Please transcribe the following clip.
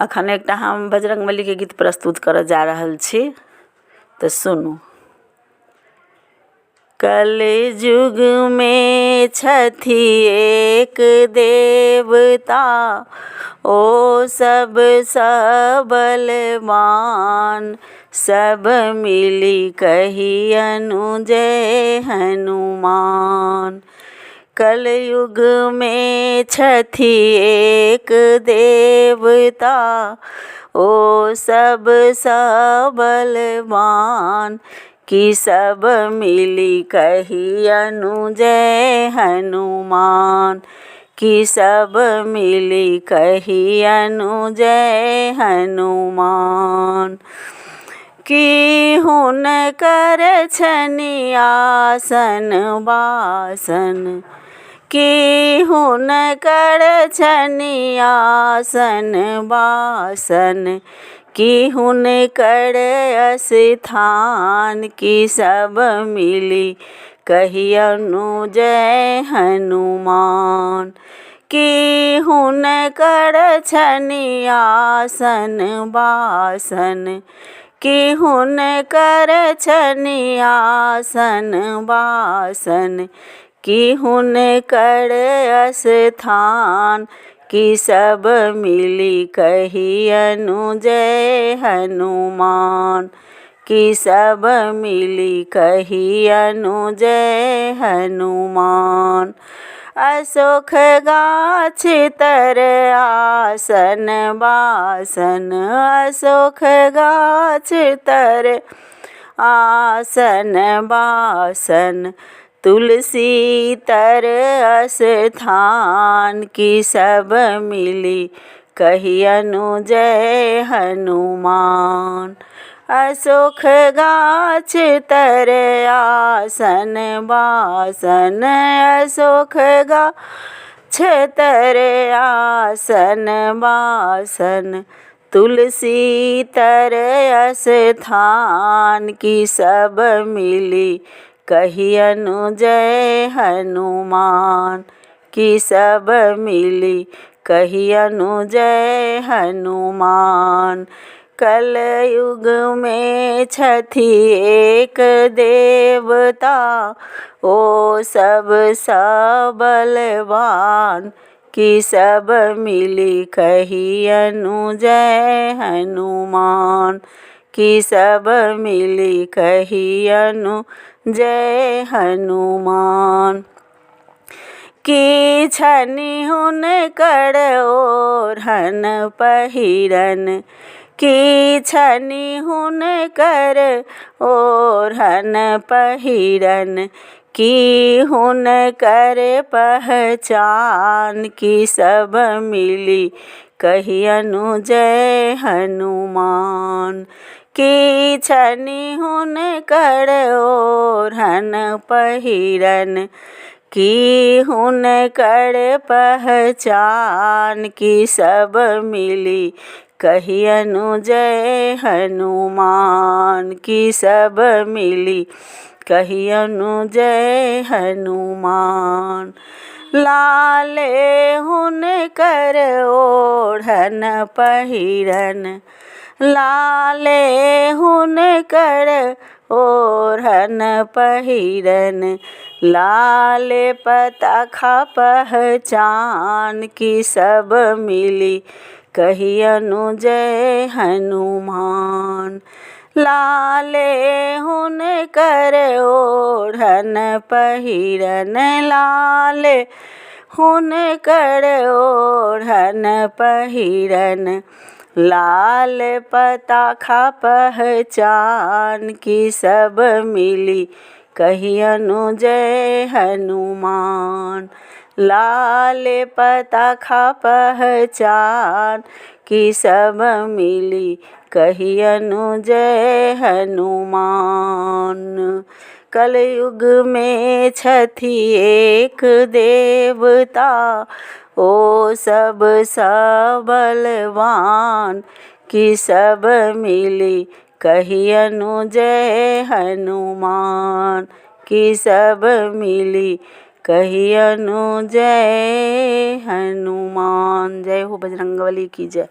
अखन एकटा हम बजरंगबली के गीत प्रस्तुत करऽ जा रहल छी, तो सुनू। कलयुग में छथि एक देवता, ओ सब बलवान, सब मिली कहियनु जय हनुमान। कलयुग में छथि एक देवता, ओ सब बलवान, कि सब मिली कहियनु जय हनुमान, कि सब मिली कहियनु जय हनुमान। कि हुनकर छनि आसन बासन, कि हुनकर छनि आसन बासन, कि हुनकर स्थान, कि सब मिली कहियनु जय हनुमान। कि हुनकर छनि आसन बासन, कि हुनकर छनि आसन बासन, कि हुनकर स्थान, कि सब मिली कहियनु जय हनुमान, कि सब मिली कहियनु जय हनुमान। अशोक गाछ तर आसन बासन, अशोक गाछ तर आसन बासन, तुलसी तर स्थान, कि सब मिली कहियनु जय हनुमान। अशोक गाछ तर आसन बासन, अशोक गाछ तर आसन बासन, तुलसी तर स्थान, कि सब मिली कहियनु जय हनुमान, कि सब मिली कहियनु जय हनुमान। कलयुग में छथि एक देवता, ओ सब बलवान, कि सब मिली कहियनु जय हनुमान, कि सब मिली कहियनु जय हनुमान। कि छनि हुनकर ओढ़न पहिरन, कि छनि हुनकर ओढ़न पहिरन, कि हुनकर पहचान, कि सब मिली कहियनु जय हनुमान। कि छनि हुनकर ओढ़न पहिरन, कि हुनकर पहचान, कि सब मिली कहियनु जय हनुमान, कि सब मिली कहियनु जय हनुमान। लाले हुनकर ओढ़न पहिरन, लाले हुनकर ओढ़न पहिरन, लाले पताखा पहचान, कि सब मिली कहियनु जय हनुमान। लाले हुनकर ओढ़न पहिरन, लाले हुनकर ओढ़न पहिरन, लाल पताखा पहचान, कि सब मिली कहियनु जय हनुमान। लाल पताखा पहचान, कि सब मिली कहियनु जय हनुमान। कलयुग में छथि एक देवता, ओ सब बलवान, कि सब मिली कहियनु जय हनुमान, कि सब मिली कहियनु जय हनुमान। जय हो बजरंगबली की जय।